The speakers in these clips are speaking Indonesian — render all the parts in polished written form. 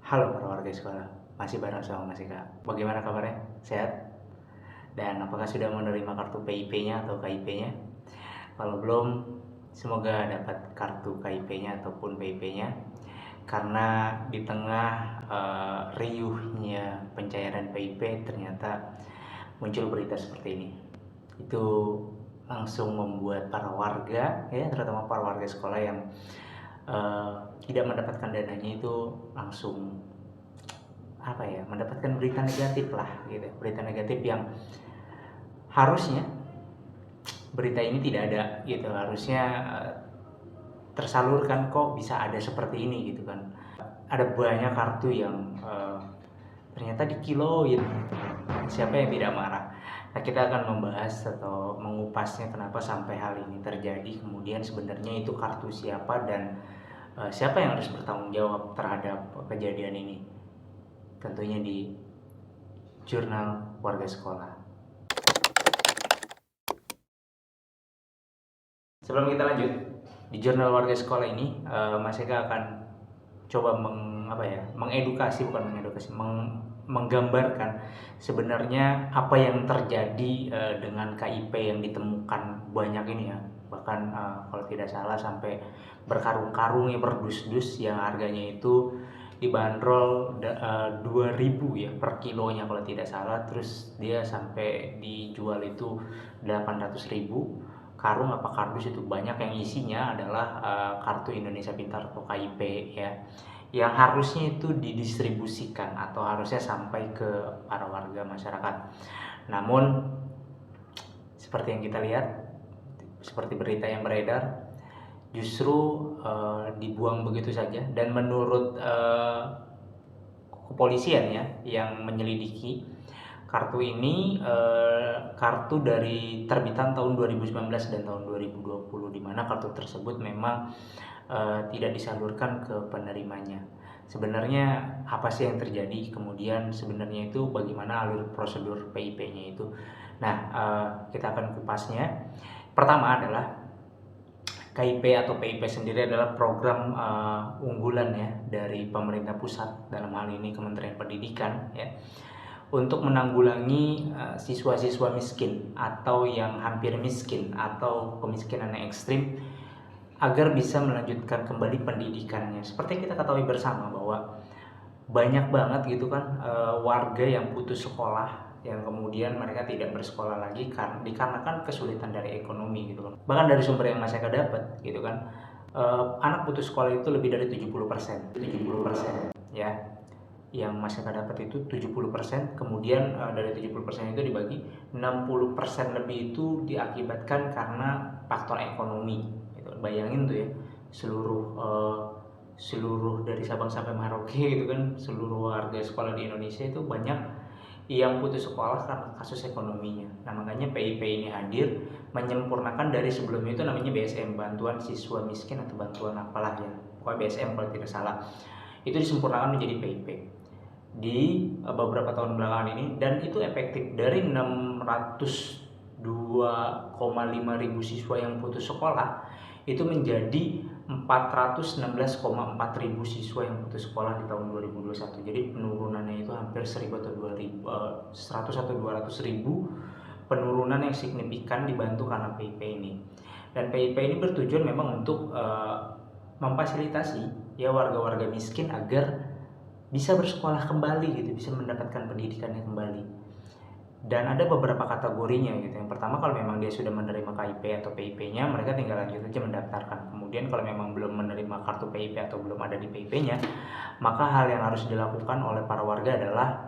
Halo para warga sekolah, masih bareng sama Mas Ika. Bagaimana kabarnya? Sehat? Dan apakah sudah menerima kartu PIP-nya atau KIP-nya? Kalau belum, semoga dapat kartu KIP-nya ataupun PIP-nya. Karena di tengah riuhnya pencairan PIP ternyata muncul berita seperti ini. Itu langsung membuat para warga, ya terutama para warga sekolah yang tidak mendapatkan dananya itu langsung mendapatkan berita negatif lah gitu, berita negatif yang harusnya berita ini tidak ada gitu, harusnya tersalurkan, kok bisa ada seperti ini gitu kan. Ada banyak kartu yang ternyata dikiloin. Siapa yang tidak marah? Nah, kita akan membahas atau mengupasnya kenapa sampai hal ini terjadi, kemudian sebenarnya itu kartu siapa dan siapa yang harus bertanggung jawab terhadap kejadian ini. Tentunya di Jurnal Warga Sekolah. Sebelum kita lanjut, di Jurnal Warga Sekolah ini Mas Eka akan coba menggambarkan sebenarnya apa yang terjadi dengan KIP yang ditemukan banyak ini ya. Bahkan kalau tidak salah sampai berkarung-karung ya, berdus-dus yang harganya itu dibanderol 2.000 ya per kilonya kalau tidak salah, terus dia sampai dijual itu 800.000 karung apa kardus itu, banyak yang isinya adalah kartu Indonesia Pintar atau KIP ya, yang harusnya itu didistribusikan atau harusnya sampai ke para warga masyarakat. Namun seperti yang kita lihat, seperti berita yang beredar, justru dibuang begitu saja. Dan menurut kepolisian ya yang menyelidiki kartu ini, kartu dari terbitan tahun 2019 dan tahun 2020, di mana kartu tersebut memang tidak disalurkan ke penerimanya. Sebenarnya apa sih yang terjadi? Kemudian sebenarnya itu bagaimana alur prosedur PIP-nya itu? Nah, kita akan kupasnya. Pertama adalah KIP atau PIP sendiri adalah program unggulan ya dari pemerintah pusat, dalam hal ini Kementerian Pendidikan ya, untuk menanggulangi siswa-siswa miskin atau yang hampir miskin atau kemiskinan yang ekstrim agar bisa melanjutkan kembali pendidikannya. Seperti kita ketahui bersama bahwa banyak banget gitu kan warga yang putus sekolah, yang kemudian mereka tidak bersekolah lagi dikarenakan kesulitan dari ekonomi gitu kan. Bahkan dari sumber yang saya dapat gitu kan, anak putus sekolah itu lebih dari 70%. 70% ya. Yang masyarakat dapat itu 70%, kemudian dari 70% itu dibagi 60% lebih itu diakibatkan karena faktor ekonomi gitu. Bayangin tuh ya, seluruh dari Sabang sampai Merauke gitu kan, seluruh warga sekolah di Indonesia itu banyak yang putus sekolah karena kasus ekonominya. Nah, makanya PIP ini hadir menyempurnakan dari sebelumnya itu namanya BSM, bantuan siswa miskin atau bantuan apalah ya, pokoknya BSM kalau tidak salah, itu disempurnakan menjadi PIP di beberapa tahun belakangan ini, dan itu efektif. Dari 602,5 ribu siswa yang putus sekolah itu menjadi 416,4 ribu siswa yang putus sekolah di tahun 2021. Jadi penurunannya itu hampir 100 atau 200 ribu penurunan yang signifikan, dibantu karena PIP ini. Dan PIP ini bertujuan memang untuk memfasilitasi ya warga-warga miskin agar bisa bersekolah kembali gitu, bisa mendapatkan pendidikannya kembali. Dan ada beberapa kategorinya gitu. Yang pertama, kalau memang dia sudah menerima KIP atau PIP-nya, mereka tinggal lanjut aja mendaftarkan. Kemudian kalau memang belum menerima kartu PIP atau belum ada di PIP-nya, maka hal yang harus dilakukan oleh para warga adalah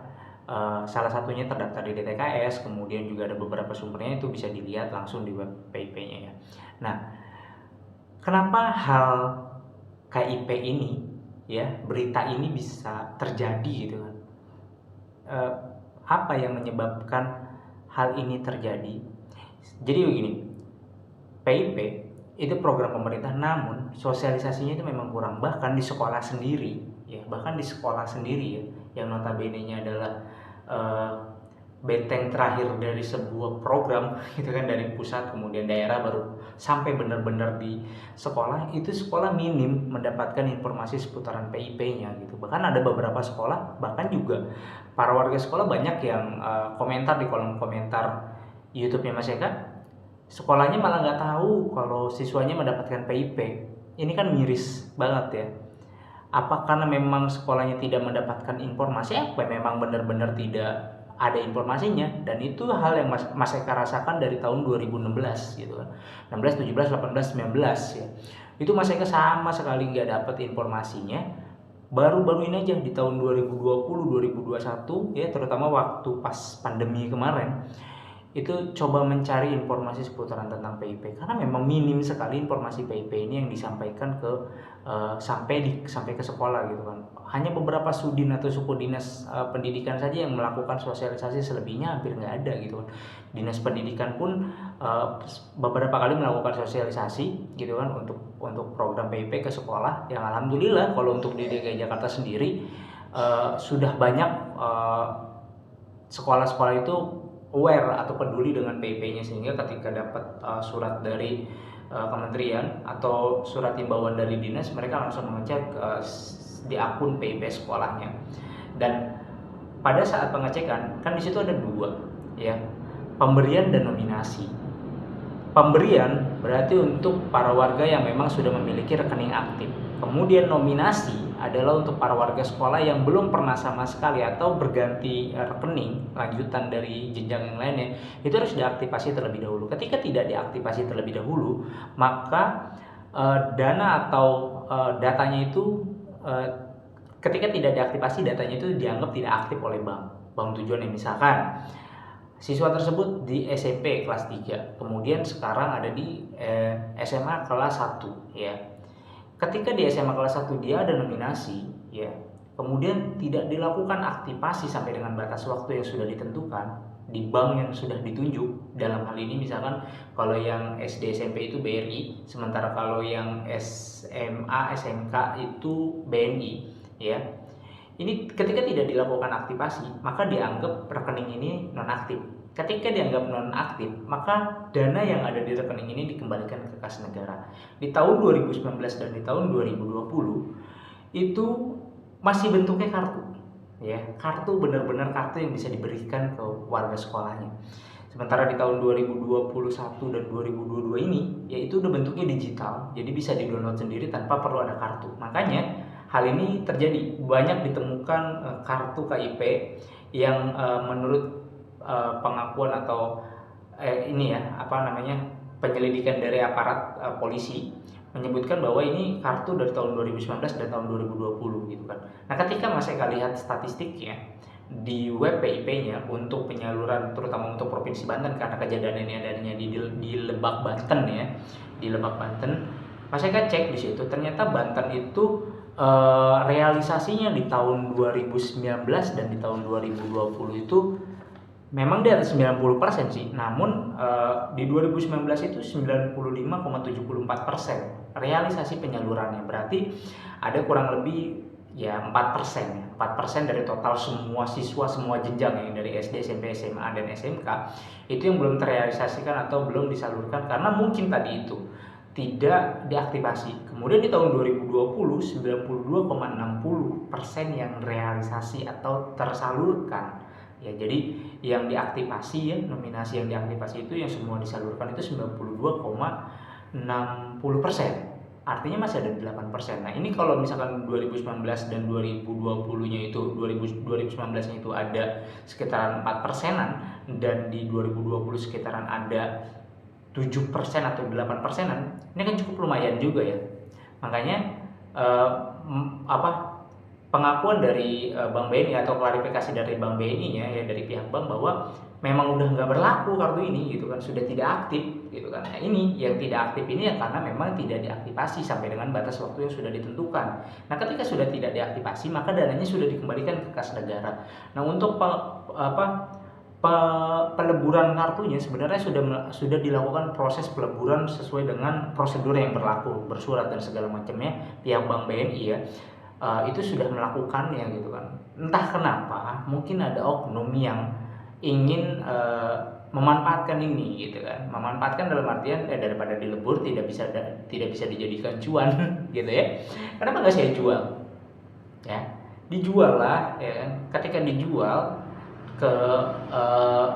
salah satunya terdaftar di DTKS, kemudian juga ada beberapa sumbernya itu bisa dilihat langsung di web PIP-nya ya. Nah, kenapa hal KIP ini ya, berita ini bisa terjadi gitu kan? Apa yang menyebabkan hal ini terjadi? Jadi begini, PIP itu program pemerintah, namun sosialisasinya itu memang kurang. Bahkan di sekolah sendiri ya, yang notabene-nya adalah benteng terakhir dari sebuah program gitu kan, dari pusat kemudian daerah baru sampai benar-benar di sekolah. Itu sekolah minim mendapatkan informasi seputaran PIP-nya gitu. Bahkan ada beberapa sekolah, bahkan juga para warga sekolah banyak yang komentar di kolom komentar YouTube-nya Mas Eka, sekolahnya malah nggak tahu kalau siswanya mendapatkan PIP. Ini kan miris banget ya. Apa karena memang sekolahnya tidak mendapatkan informasi, apa memang benar-benar tidak ada informasinya? Dan itu hal yang Mas Eka rasakan dari tahun 2016 gitu kan, 16, 17, 18, 19 ya. Itu Mas Eka sama sekali nggak dapat informasinya. Baru-baru ini aja di tahun 2020, 2021 ya, terutama waktu pas pandemi kemarin, itu coba mencari informasi seputaran tentang PIP, karena memang minim sekali informasi PIP ini yang disampaikan ke sampai ke sekolah gitu kan. Hanya beberapa sudin atau suku dinas pendidikan saja yang melakukan sosialisasi, selebihnya hampir nggak ada gitu kan. Dinas pendidikan pun beberapa kali melakukan sosialisasi gitu kan untuk program PIP ke sekolah, yang alhamdulillah kalau untuk di DKI Jakarta sendiri sudah banyak sekolah-sekolah itu aware atau peduli dengan PIP-nya, sehingga ketika dapat surat dari kementerian atau surat himbauan dari dinas, mereka langsung mengecek di akun PIP sekolahnya. Dan pada saat pengecekan kan di situ ada dua ya, pemberian dan nominasi. Pemberian berarti untuk para warga yang memang sudah memiliki rekening aktif. Kemudian nominasi adalah untuk para warga sekolah yang belum pernah sama sekali atau berganti rekening lanjutan dari jenjang yang lainnya, itu harus diaktifasi terlebih dahulu. Ketika tidak diaktifasi terlebih dahulu, maka dana atau datanya itu ketika tidak diaktifasi, datanya itu dianggap tidak aktif oleh bank tujuannya. Misalkan siswa tersebut di SMP kelas 3, kemudian sekarang ada di SMA kelas 1 ya. Ketika di SMA kelas 1 dia ada nominasi ya, kemudian tidak dilakukan aktivasi sampai dengan batas waktu yang sudah ditentukan di bank yang sudah ditunjuk. Dalam hal ini misalkan kalau yang SD SMP itu BRI, sementara kalau yang SMA SMK itu BNI ya. Ini ketika tidak dilakukan aktivasi, maka dianggap rekening ini nonaktif. Ketika dianggap nonaktif, maka dana yang ada di rekening ini dikembalikan ke kas negara. Di tahun 2019 dan di tahun 2020 itu masih bentuknya kartu. Ya, kartu, benar-benar kartu yang bisa diberikan ke warga sekolahnya. Sementara di tahun 2021 dan 2022 ini, yaitu udah bentuknya digital, jadi bisa di-download sendiri tanpa perlu ada kartu. Makanya hal ini terjadi, banyak ditemukan kartu KIP yang menurut pengakuan atau ini ya, penyelidikan dari aparat polisi menyebutkan bahwa ini kartu dari tahun 2019 dan tahun 2020 gitu kan. Nah, ketika Mas Eka lihat statistiknya di web PIP-nya untuk penyaluran terutama untuk Provinsi Banten, karena kejadian ini adanya di Lebak Banten ya, di Lebak Banten, Mas Eka cek di situ ternyata Banten itu realisasinya di tahun 2019 dan di tahun 2020 itu memang di atas 90% sih. Namun di 2019 itu 95,74% realisasi penyalurannya. Berarti ada kurang lebih ya 4% ya. 4% dari total semua siswa semua jenjang ya, dari SD, SMP, SMA dan SMK itu yang belum terrealisasikan atau belum disalurkan karena mungkin tadi itu tidak diaktifasi. Kemudian di tahun 2020 92,60% yang realisasi atau tersalurkan. Ya, jadi yang diaktifasi ya, nominasi yang diaktifasi itu yang semua disalurkan itu 92,60%. Artinya masih ada 8%. Nah, ini kalau misalkan 2019 dan 2020-nya itu 2019-nya itu ada sekitaran 4%-an dan di 2020 sekitaran ada 7% atau 8%-an, ini kan cukup lumayan juga ya. Makanya pengakuan dari Bank BNI atau klarifikasi dari Bank BNI-nya ya, dari pihak bank bahwa memang udah nggak berlaku kartu ini gitu kan, sudah tidak aktif gitu kan. Nah, ini yang tidak aktif ini ya karena memang tidak diaktifasi sampai dengan batas waktu yang sudah ditentukan. Nah, ketika sudah tidak diaktifasi maka dananya sudah dikembalikan ke kas negara. Nah, untuk peleburan kartunya sebenarnya sudah dilakukan proses peleburan sesuai dengan prosedur yang berlaku, bersurat dan segala macamnya. Pihak Bank BNI ya itu sudah melakukannya gitu kan. Entah kenapa mungkin ada oknum yang ingin memanfaatkan ini gitu kan. Memanfaatkan dalam artian daripada dilebur tidak bisa dijadikan cuan gitu ya. Kenapa nggak saya jual? Ya, dijual lah ya kan. Ketika dijual ke eh,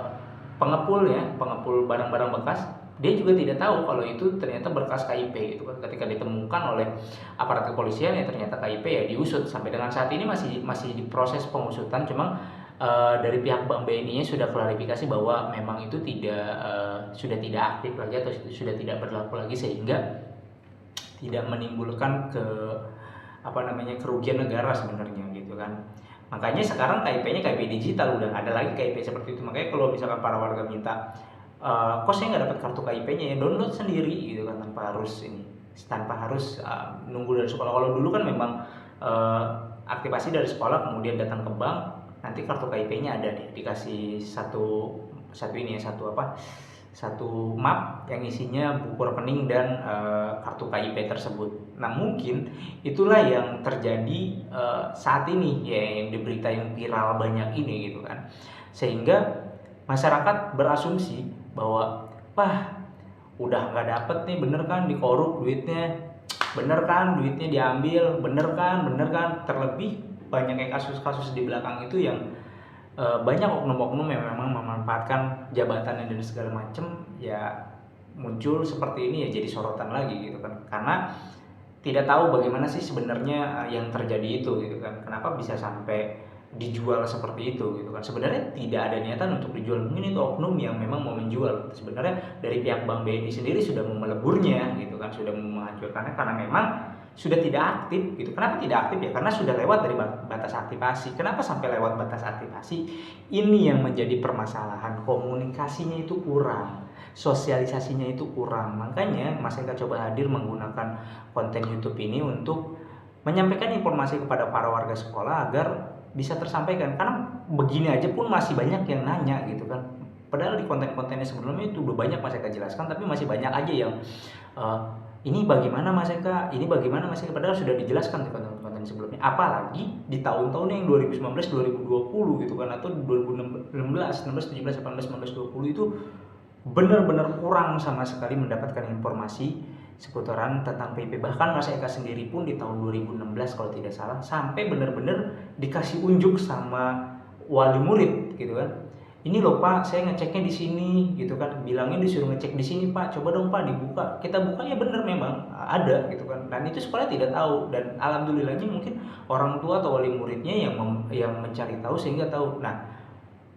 pengepul ya, pengepul barang-barang bekas, dia juga tidak tahu kalau itu ternyata berkas KIP gitu kan. Ketika ditemukan oleh aparat kepolisian ya ternyata KIP, ya diusut. Sampai dengan saat ini masih diproses pengusutan. Cuma dari pihak Bank BNI-nya sudah klarifikasi bahwa memang itu sudah tidak aktif lagi atau sudah tidak berlaku lagi, sehingga tidak menimbulkan kerugian negara sebenarnya gitu kan. Makanya sekarang KIP-nya KIP digital, udah nggak ada lagi KIP seperti itu. Makanya kalau misalkan para warga minta, kok saya nggak dapat kartu KIP-nya, ya download sendiri gitu kan, tanpa harus nunggu dari sekolah. Kalau dulu kan memang aktivasi dari sekolah kemudian datang ke bank, nanti kartu KIP-nya ada deh, dikasih satu map yang isinya buku rekening dan kartu KIP tersebut. Nah mungkin itulah yang terjadi saat ini ya, yang di berita yang viral banyak ini gitu kan, sehingga masyarakat berasumsi bahwa wah udah nggak dapet nih, bener kan dikorup duitnya, bener kan duitnya diambil, bener kan. Terlebih banyak kasus-kasus di belakang itu yang banyak oknum-oknum yang memang memanfaatkan jabatannya dan segala macam, ya muncul seperti ini, ya jadi sorotan lagi gitu kan, karena tidak tahu bagaimana sih sebenarnya yang terjadi itu gitu kan. Kenapa bisa sampai dijual seperti itu gitu kan. Sebenarnya tidak ada niatan untuk dijual, mungkin itu oknum yang memang mau menjual. Sebenarnya dari pihak Bank BNI sendiri sudah mau meleburnya gitu kan, sudah menghancurkannya karena memang sudah tidak aktif gitu. Kenapa tidak aktif ya? Karena sudah lewat dari batas aktivasi. Kenapa sampai lewat batas aktivasi? Ini yang menjadi permasalahan. Komunikasinya itu kurang, sosialisasinya itu kurang. Makanya Mas Eka coba hadir menggunakan konten YouTube ini untuk menyampaikan informasi kepada para warga sekolah agar bisa tersampaikan. Karena begini aja pun masih banyak yang nanya gitu kan. Padahal di konten-kontennya sebelumnya itu udah banyak Mas Eka jelaskan, tapi masih banyak aja yang ini bagaimana Mas Eka, ini bagaimana Mas Eka, padahal sudah dijelaskan di konten-konten sebelumnya. Apalagi di tahun-tahun yang 2019, 2020 gitu kan, atau 2016, 16, 17, 18, 19, 20 itu benar-benar kurang sama sekali mendapatkan informasi seputaran tentang PIP. Bahkan Mas Eka sendiri pun di tahun 2016 kalau tidak salah sampai benar-benar dikasih unjuk sama wali murid gitu kan. Ini loh Pak, saya ngeceknya di sini gitu kan. Bilangnya disuruh ngecek di sini Pak. Coba dong Pak dibuka. Kita buka ya bener memang ada gitu kan. Dan itu sekolah tidak tahu, dan alhamdulillahnya mungkin orang tua atau wali muridnya yang mencari tahu sehingga tahu. Nah,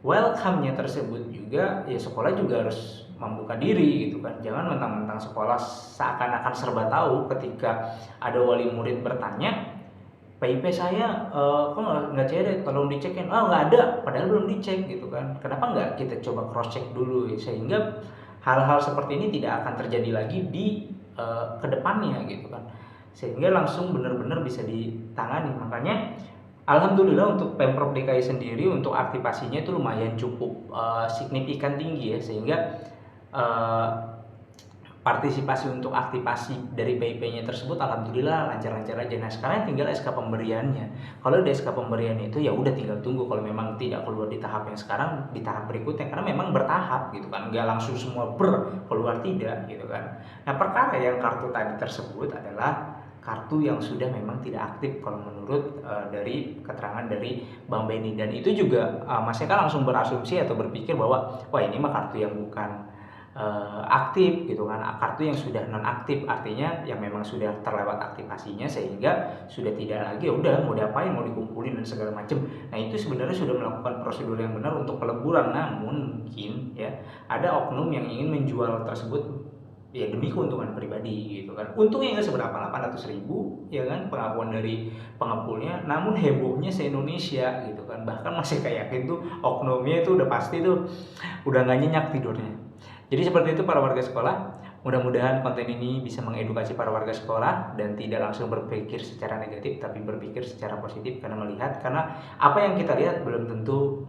welcome-nya tersebut juga ya sekolah juga harus membuka diri gitu kan. Jangan mentang-mentang sekolah seakan-akan serba tahu ketika ada wali murid bertanya, PIP saya kok nggak ceret, tolong dicekin. Oh nggak ada, padahal belum dicek gitu kan. Kenapa nggak kita coba cross check dulu ya, sehingga hal-hal seperti ini tidak akan terjadi lagi di kedepannya gitu kan, sehingga langsung benar-benar bisa ditangani. Makanya alhamdulillah untuk Pemprov DKI sendiri untuk aktivasinya itu lumayan cukup signifikan tinggi ya, sehingga partisipasi untuk aktivasi dari PIP-nya tersebut alhamdulillah lancar-lancar aja. Nah sekarang tinggal SK pemberiannya. Kalau di SK pemberian itu ya udah tinggal tunggu, kalau memang tidak keluar di tahap yang sekarang, di tahap berikutnya, karena memang bertahap gitu kan, nggak langsung semua keluar tidak gitu kan. Nah perkara yang kartu tadi tersebut adalah kartu yang sudah memang tidak aktif kalau menurut dari keterangan dari Bank BNI, dan itu juga Mas Eka langsung berasumsi atau berpikir bahwa wah ini mah kartu yang bukan aktif gitu kan, kartu yang sudah non aktif, artinya yang memang sudah terlewat aktivasinya sehingga sudah tidak lagi, ya udah mau diapain, mau dikumpulin dan segala macam. Nah itu sebenarnya sudah melakukan prosedur yang benar untuk peleburan, namun mungkin ya ada oknum yang ingin menjual tersebut ya demi keuntungan pribadi gitu kan. Untungnya nggak seberapa, 800.000 ya kan pengakuan dari pengepulnya, namun hebohnya se-Indonesia gitu kan. Bahkan masih kayak yakin tuh oknumnya itu udah pasti tuh udah nggak nyenyak tidurnya. Jadi seperti itu para warga sekolah. Mudah-mudahan konten ini bisa mengedukasi para warga sekolah dan tidak langsung berpikir secara negatif, tapi berpikir secara positif, karena apa yang kita lihat belum tentu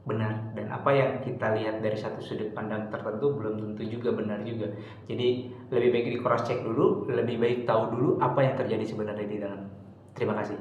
benar, dan apa yang kita lihat dari satu sudut pandang tertentu belum tentu juga benar juga. Jadi lebih baik di cross check dulu, lebih baik tahu dulu apa yang terjadi sebenarnya di dalam. Terima kasih.